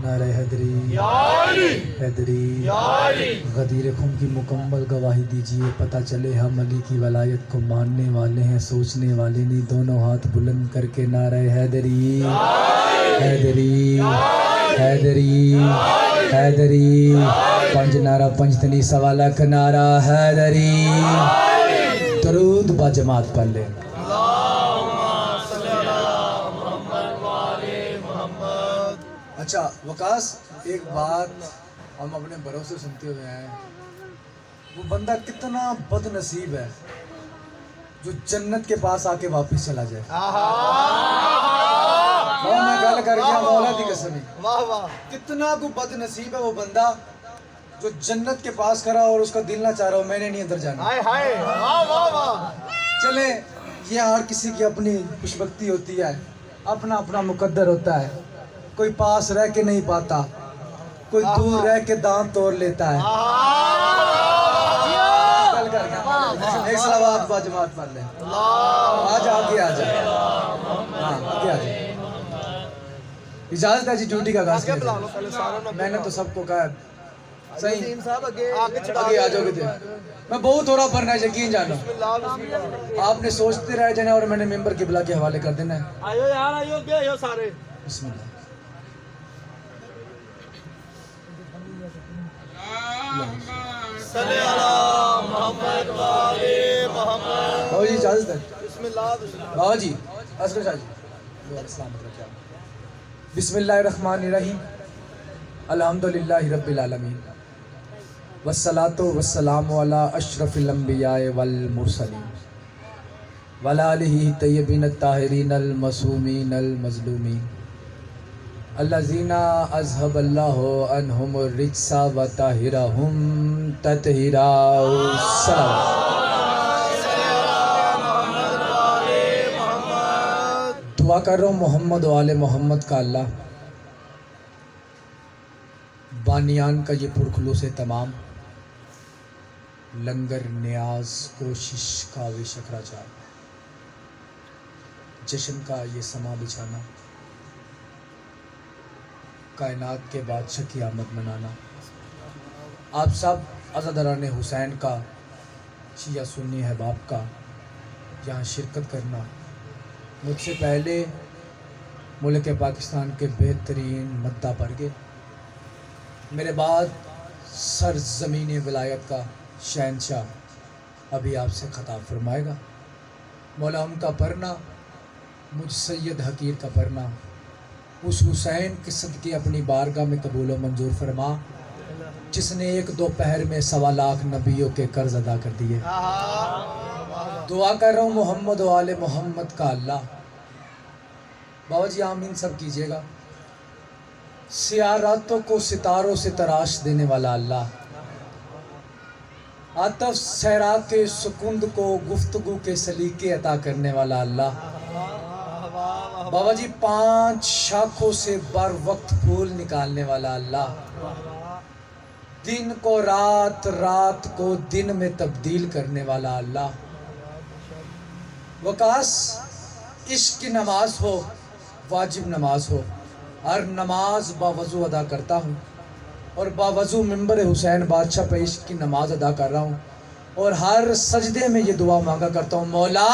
نعرہ حیدری حیدری غدیر خم کی مکمل گواہی دیجئے، پتہ چلے ہم علی کی ولایت کو ماننے والے ہیں، سوچنے والے نہیں۔ دونوں ہاتھ بلند کر کے نعرہ حیدری حیدری حیدری حیدری، پنج نعرہ پنجتنی سوا لکھ نعرہ حیدری۔ درود با جماعت پڑھ لیں۔ اچھا وقاص، ایک بات ہم اپنے بھروسے سنتے ہوئے ہیں، وہ بندہ کتنا بد نصیب ہے جو جنت کے پاس آ کے واپس چلا جائے۔ میں گل کر گیا مولا دی قسم، کتنا کو بد نصیب ہے وہ بندہ جو جنت کے پاس کھڑا اور اس کا دل نہ چاہ رہا ہو میں نے نہیں اندر جانا۔ چلیں، یہ ہر کسی کی اپنی خوش بختی ہوتی ہے، اپنا اپنا مقدر ہوتا ہے۔ کوئی پاس رہ کے نہیں پاتا، کوئی دور رہ کے دانت توڑ لیتا ہے۔ ایک صلوات با جماعت پڑھ لیں۔ آج آگے آ جائے، ہاں آگے آ جائے۔ اجازت ہے جی ڈیوٹی کا آغاز کیا جائے۔ میں نے تو سب کو کہا صحیح آگے آ جاؤ گے، میں بہت تھوڑا پڑھنا ہے، یقین جانو۔ آپ نے سوچتے رہ جانا اور میں نے ممبر قبلہ کے حوالے کر دینا ہے۔ آئیو یار، آئیو گے آئیو سارے۔ بسم اللہ۔ صلی اللہ محمد وآلِ محمد۔ بابا جی اجازت ہے؟ بسم اللہ بسم اللہ۔ بابا جی اصغر شاہ جی السلام علیکم۔ بسم اللہ الرحمن الرحیم، الحمدللہ رب العالمین، والصلاة والسلام علی اشرف الانبیاء والمرسلین، وعلی آلہ طیبین الطاہرین المعصومین المظلومین، الذین اذھب اللہ عنہم الرجس وطہرہم تطہیرا۔ دعا کر رہا ہوں محمد و آل محمد کا اللہ بانیان کا یہ پرخلوص تمام، لنگر نیاز کوشش کاوش اخراجات، جشن کا یہ سما بچھانا، کائنات کے بادشاہ کی آمد منانا، آپ سب عزاداران حسین کا، شیعہ سنی احباب کا یہاں شرکت کرنا، مجھ سے پہلے ملک پاکستان کے بہترین مداح پڑھ گئے، میرے بعد سرزمین ولایت کا شہنشاہ ابھی آپ سے خطاب فرمائے گا۔ مولا ان کا پڑھنا، مجھ سید حقیر کا پڑھنا، اس حسین کے صدقے اپنی بارگاہ میں قبول و منظور فرما جس نے ایک دو پہر میں 1.25 لاکھ نبیوں کے قرض ادا کر دیے۔ دعا کر رہا ہوں محمد و آل محمد کا اللہ۔ بابا جی آمین سب کیجئے گا۔ سیاہ راتوں کو ستاروں سے تراش دینے والا اللہ، عاطف صحرا کے سکند کو گفتگو کے سلیقے عطا کرنے والا اللہ۔ بابا جی 5 شاخوں سے بر وقت پھول نکالنے والا اللہ، دن کو رات، رات کو دن میں تبدیل کرنے والا اللہ۔ وقاص، عشق کی نماز ہو، واجب نماز ہو، ہر نماز باوضو ادا کرتا ہوں اور باوضو ممبر حسین بادشاہ پہ عشق کی نماز ادا کر رہا ہوں، اور ہر سجدے میں یہ دعا مانگا کرتا ہوں، مولا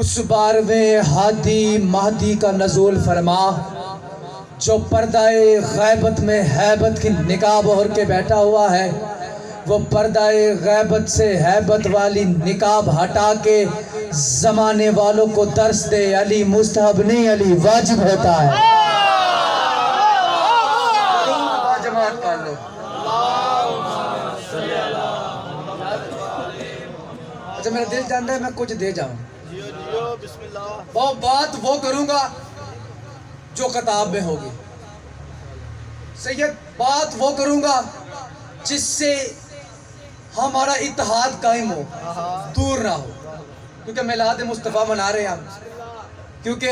اس 12ویں ہادی مہدی کا نزول فرما جو پردہ غیبت میں ہیبت کی نقاب اوڑھ کے بیٹھا ہوا ہے، وہ پردہ غیبت سے ہیبت والی نقاب ہٹا کے زمانے والوں کو درس دے، علی مستحب نہیں علی واجب ہوتا ہے۔ جماعت پڑھ لو۔ اچھا میرا دل جانتا ہے میں کچھ دے جاؤں، بسم اللہ۔ وہ بات وہ کروں گا جو کتاب میں ہوگی، سید بات وہ کروں گا جس سے ہمارا اتحاد قائم ہو، دور نہ ہو، کیونکہ میلاد مصطفیٰ منا رہے ہیں ہم، کیونکہ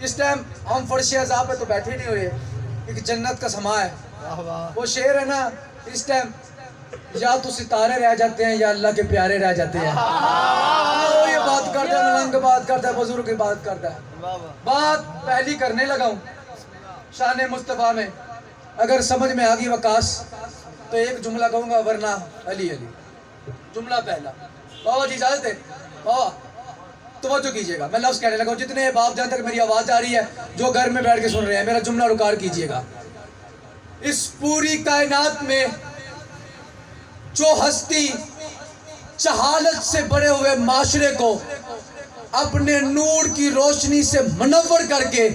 اس ٹائم ہم فرش عذاب پہ تو بیٹھے نہیں ہوئے، ایک جنت کا سما ہے۔ وہ شعر ہے نا، اس ٹائم یا تو ستارے رہ جاتے ہیں یا اللہ کے پیارے رہ جاتے ہیں۔ وہ یہ بات کرتا ہے، ملنگ بات کرتا ہے، بزرگ کی بات کرتا ہے۔ بات پہلی کرنے لگا ہوں، شان مصطفیٰ میں اگر سمجھ میں آگی وقاص تو ایک جملہ کہوں گا، ورنہ علی علی۔ جملہ پہلا، بابا جی اجازت ہے، بابا توجہ کیجئے گا، میں لفظ کہنے لگا ہوں، جتنے باپ جان تک میری آواز آ رہی ہے، جو گھر میں بیٹھ کے سن رہے ہیں، میرا جملہ ریکارڈ کیجئے گا۔ اس پوری کائنات میں جو ہستی جہالت سے بڑے ہوئے معاشرے کو اپنے نور کی روشنی سے منور کر کے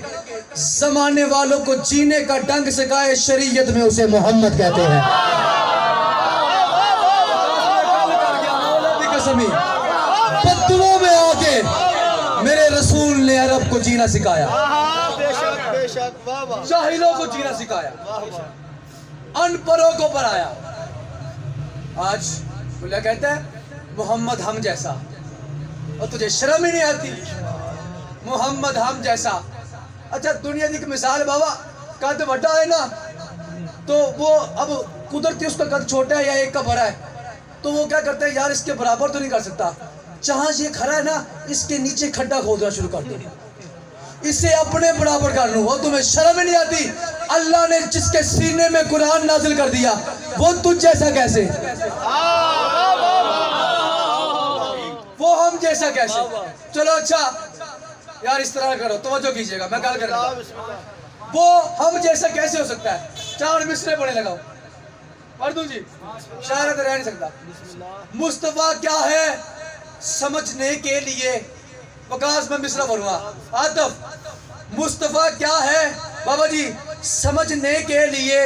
زمانے والوں کو جینے کا ڈنگ سکھائے، شریعت میں اسے محمد کہتے ہیں۔ بدلوں میں آ کے میرے رسول نے عرب کو جینا سکھایا، بے شک واہ واہ جاہلوں کو جینا سکھایا، ان پڑھوں کو پڑھایا۔ آج اللہ کہتا ہے محمد ہم جیسا، اور تجھے شرم ہی نہیں آتی، محمد ہم جیسا۔ اچھا دنیا کی ایک مثال بابا، قد بڑا ہے نا تو وہ اب قدرتی اس کا قد چھوٹا ہے یا ایک کا بڑا ہے تو وہ کیا کرتا ہے، یار اس کے برابر تو نہیں کر سکتا، جہاں یہ کھڑا ہے نا اس کے نیچے کھڈا کھودنا شروع کر دو، اسے اپنے برابر کر لوں۔ وہ تمہیں شرم ہی نہیں آتی؟ اللہ نے جس کے سینے میں قرآن نازل کر دیا وہ تجھ جیسا کیسے، وہ ہم جیسا کیسے؟ چلو اچھا یار اس طرح کرو، توجہ کیجئے گا، میں گل کر رہا ہوں، وہ ہم جیسا کیسے ہو سکتا ہے؟ 4 مصرے پڑھنے لگا ہوں، پڑھ دوں جی، شاعر تو رہ نہیں سکتا۔ مصطفیٰ کیا ہے سمجھنے کے لیے، وقاص میں مصرع پڑھوں گا، عاطف مصطفیٰ کیا ہے بابا جی سمجھنے کے لیے،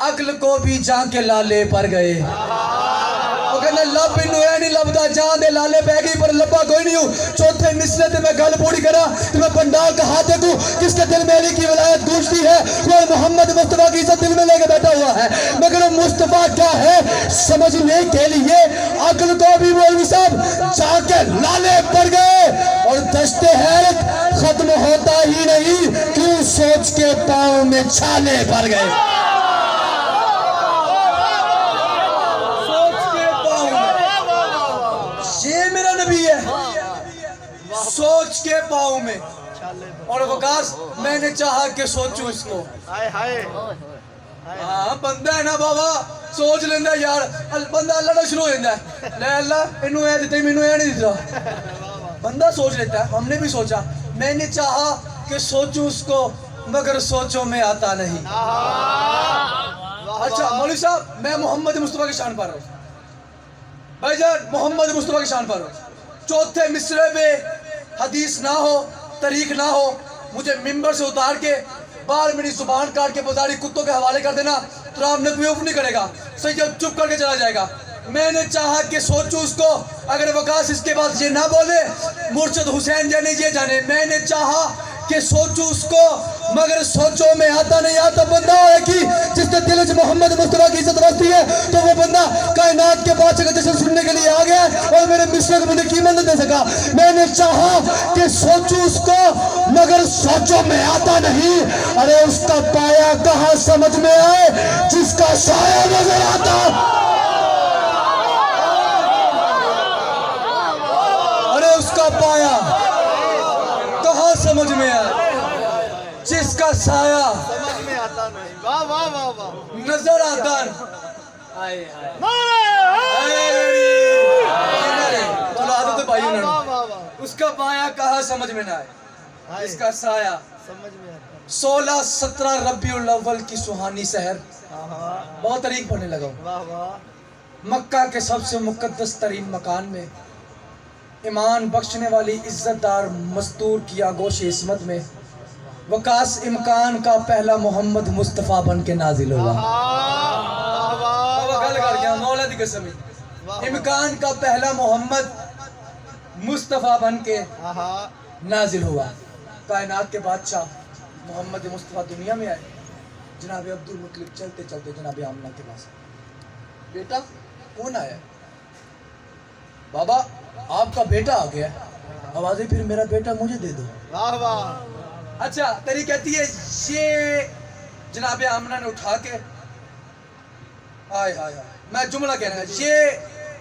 عقل کو بھی جان کے لالے پر گئے۔ وہ کہنا لب انہوں ہے نہیں لبدا، جان دے لالے پہ گئی پر لبا کوئی نہیں ہوں۔ چوتھے مصرے تے میں گل پوری کرا تو میں پنڈال کا ہاتھ دیکھوں، جس کے دل میں علی کی ولایت گونجتی ہے وہ محمد مصطفیٰ کی عزت دل میں لے کے بیٹھا ہوا ہے۔ مگر مصطفیٰ کیا ہے سمجھنے کے لیے، عقل کو بھی مولوی صاحب جا کے لالے پڑ گئے، اور دشت حیرت ختم ہوتا ہی نہیں، کیوں سوچ کے پاؤں میں چھالے پڑ گئے۔ سوچ کے پاؤں میں، اور وقاص میں نے چاہا کہ سوچوں اس کو۔ ہاں بندہ ہے نا بابا، سوچ لیندہ یار، بندہ اللہ کا شروع ہو جاندہ ہے، لے اللہ انہوں اے دیتے میں انہوں اے نہیں دیتا، بندہ سوچ لیتا ہے۔ ہم نے بھی سوچا، میں نے چاہا کہ سوچوں اس کو مگر سوچوں میں آتا نہیں۔ اچھا مولوی صاحب میں محمد مصطفیٰ کی شان پا رہا ہوں، بھائی جان محمد مصطفیٰ کی شان پا رہا ہوں، چوتھے مصرے میں حدیث نہ ہو، طریق نہ ہو، مجھے ممبر سے اتار کے بار میری زبان کاٹ کے بازاری کتوں کے حوالے کر دینا تو آپ نقوی اوف نہیں کرے گا، سید چپ کر کے چلا جائے گا۔ میں نے چاہا کہ سوچوں اس کو، اگر وقاص اس کے بعد یہ نہ بولے مرشد حسین جانے یہ جانے، میں نے چاہا کہ سوچوں اس کو مگر سوچوں میں آتا نہیں۔ آتا بندہ ہے کہ جس نے دل سے محمد مصطفیٰ کی عزت رکھتی ہے تو وہ بندہ کائنات کے بادشاہ کا جشن سننے کے لیے آ گیا اور میرے مصرے کو مجھے قیمت نہیں دے سکا۔ میں نے چاہا کہ سوچوں اس کو مگر سوچوں میں آتا نہیں۔ ارے اس کا پایا کہاں سمجھ میں آئے جس کا سایہ نظر آتا، ارے اس کا پایا کہاں سمجھ میں آئے جس کا سایہ سمجھ میں آتا نہیں، واہ واہ واہ واہ، نظر آتا۔ چلو عادت بھائی اس کا پایا کہاں سمجھ میں نہ آئے جس کا سایہ سمجھ میں آتا 16-17 ربیع الاول کی سہانی سحر، بہت طریق پڑھنے لگا ہوں۔ واہ واہ، مکہ کے سب سے مقدس ترین مکان میں، ایمان بخشنے والی عزت دار مستور کی آگوش عصمت میں، وقاص امکان کا پہلا محمد مصطفیٰ بن کے نازل ہوا۔ بابا گل کر گیا مولا دی قسم، امکان کا پہلا محمد مصطفیٰ بن کے نازل ہوا۔ کائنات کے بادشاہ محمد مصطفیٰ دنیا میں آئے، جناب عبدالمطلب چلتے چلتے جناب آمنہ کے پاس، بیٹا کون آیا ہے؟ بابا آپ کا بیٹا آ گیا ہے، آوازیں پھر میرا بیٹا مجھے دے دو۔ واہ واہ، اچھا تیری کہتی ہے یہ جناب آمنہ نے اٹھا کے، آئے آئے آئے میں جملہ کہنا ہے، یہ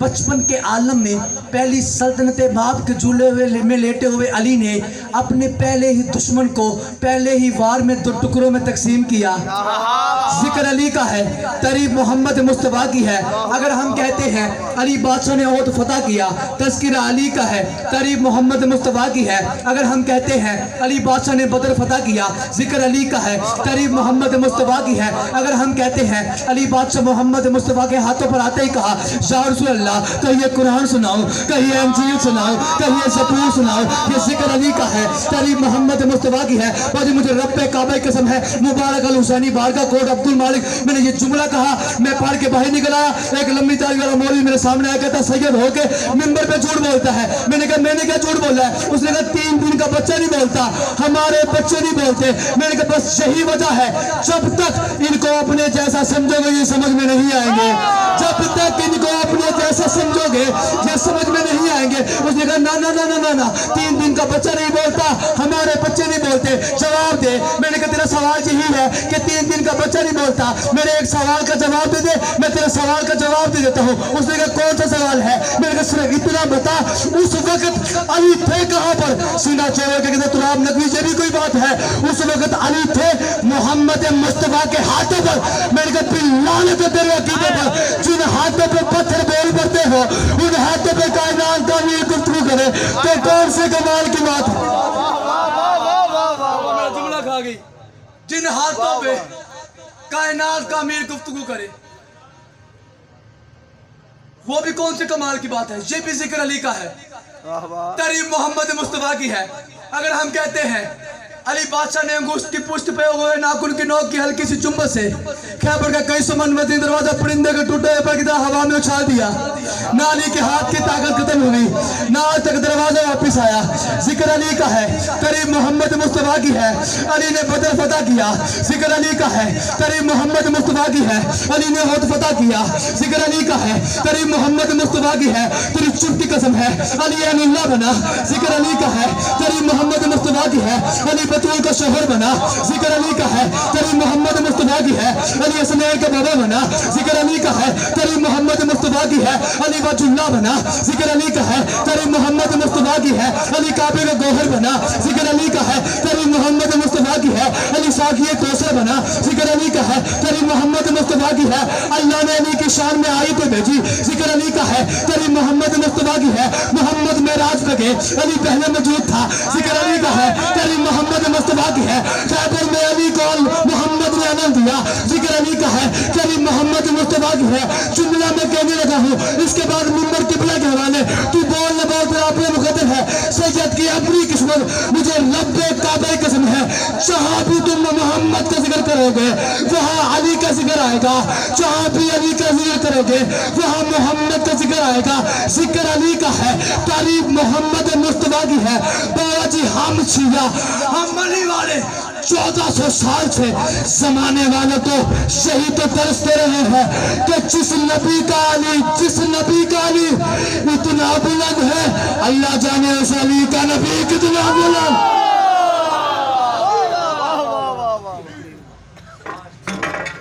بچپن کے عالم میں پہلی سلطنت باب کے جھولے ہوئے میں لیٹے ہوئے علی نے اپنے پہلے ہی دشمن کو پہلے ہی وار میں 2 ٹکڑوں میں تقسیم کیا. ذکر علی کا ہے، تعریف محمد مصطفیٰ کی ہے. اگر ہم کہتے ہیں علی بادشاہ نے احد فتح کیا، تذکرہ علی کا ہے، تعریف محمد مصطفیٰ کی ہے. اگر ہم کہتے ہیں علی بادشاہ نے بدر فتح کیا، ذکر علی کا ہے، تعریف محمد مصطفیٰ کی ہے. اگر ہم کہتے ہیں علی بادشاہ محمد مصطفیٰ کے ہاتھوں پر آتے ہی کہا یا رسول اللہ کہیے قرآن سناؤ، کہیے انجیل سناؤ، کہیے زبور سناؤ، یہ ذکر علی کا ہے، تعریف محمد مصطفیٰ کی ہے. اور مجھے رب کعبہ کی قسم ہے، مبارک الحسینی بارگاہ کوٹ عبد المالک، میں نے یہ جملہ کہا، میں پڑھ کے باہر نکلا. ایک لمبی تاریخ والا مولوی میرے سامنے آیا، کہتا سید ہو کے منبر پہ جھوٹ بولتا ہے. میں نے کہا میں نے کیا جھوٹ بولا ہے؟ اس نے کہا 3 دن کا بچہ نہیں بولتا، ہمارے بچے نہیں بولتے. میں نے کہا بس یہی وجہ ہے، جب تک ان کو اپنے جیسا سمجھو گے یہ سمجھ میں نہیں آئیں گے. جب تک ان کو اپنے جیسا سمجھو گے یہ سمجھ میں نہیں آئیں گے. اس نے کہا نا نا نا نا نا 3 دن کا بچہ نہیں بولتا، ہمارے بچے نہیں بولتے، جواب دے. میں نے کہا تیرا سوال یہی ہے کہ 3 دن کا بچہ نہیں بولتا، میرے ایک سوال کا جواب دے دے، میں تیرے سوال کا جواب دے دیتا ہوں. اس نے کہا کون سا سوال ہے؟ میں نے کہا صرف اتنا بتا اس وقت علی تھے کہاں پر؟ سینہ چوڑ کے کہتے تراب نقوی یہ بھی کوئی بات ہے. اس وقت علی تھے محمد مصطفیٰ کے ہاتھوں پر. میں نے کہا باللہ تو تیرے عقیدے پر جن ہاتھوں پہ پتھر بول پڑتے ہو ان ہاتھوں پہ کائنات کا امیر گفتگو کرے تو کون سے کمال کی بات ہے؟ میرا جملہ کھا گئی. جن ہاتھوں پہ کائنات کا امیر گفتگو کرے وہ بھی کون سے کمال کی بات ہے؟ یہ بھی ذکر علی کا ہے، تعریف محمد مصطفیٰ کی ہے. اگر ہم کہتے ہیں علی بادشاہ نے انگوشت کی پشت پہ ہوئے ناخن کی نوک کی ہلکی سی چنبت سے خیبر کا کئی سو من وزین دروازہ پرندے کے ٹوٹے ہوئے پر کی طرح ہوا میں اچھال دیا، نہ علی کے ہاتھ کی طاقت ختم ہوئی، نہ آج تک دروازہ واپس آیا. ذکر علی کا ہے، قریب محمد مصطفیٰ کی ہے. علی نے بدر فتح کیا، ذکر علی کا ہے، قریب محمد مصطفیٰ کی ہے. علی نے احد فتح کیا، ذکر علی کا ہے، قریب محمد مصطفیٰ کی ہے. تیری چپ کی قسم ہے علی عین اللہ بنا، ذکر علی کا ہے، قریب محمد مصطفیٰ کی ہے. علی بطول کا شوہر بنا، ذکر علی کا ہے، قریب محمد مصطفیٰ کی ہے. علی حسنین کا بابا بنا، ذکر علی کا ہے، قریب محمد مصطفیٰ کی ہے. علی وجہ اللہ بنا، ذکر علی کا ہے، قریب محمد مصطفیٰ کی ہے. علی کعبے کا گوہر بنا، ذکر علی کا ہے، قریب محمد مصطفیٰ کی ہے. علی ساقی کوثر بنا، ذکر علی کا ہے، قریب محمد مصطفیٰ کی ہے. اللہ نے علی کی شان میں آئی تو بھیجی، ذکر علی کا ہے، قریب محمد مصطفیٰ کی ہے. محمد معراج پہ گئے، علی پہلے موجود تھا، ذکر علی کا ہے، قریب محمد مصطفیٰ کی ہے. خیبر میں علی کو محمد نے انل دیا، ذکر علی کا ہے، قریب محمد مصطفیٰ کی ہے. جملہ میں کہنے لگا ہوں، اس کے بعد منبر قبلہ کے حوالے تو بول نہ بول تیرا اپنے مقدر ہے. سید کی اپنی قسمت مجھے رب کعبہ کی قسم ہے، جہاں بھی تم محمد کا ذکر کرو گے وہاں علی کا ذکر آئے گا، جہاں بھی علی کا ذکر کرو گے وہاں محمد کا ذکر آئے گا. ذکر علی کا ہے، تعریف محمد مصطفیٰ کی ہے. بابا جی ہم شیعہ، ہم علی والے 1400 سال سے زمانے والوں کو یہی تو ترستے رہے ہیں کہ جس نبی کا علی اتنا بلند ہے، اللہ جانے اس علی کا نبی کتنا بلند.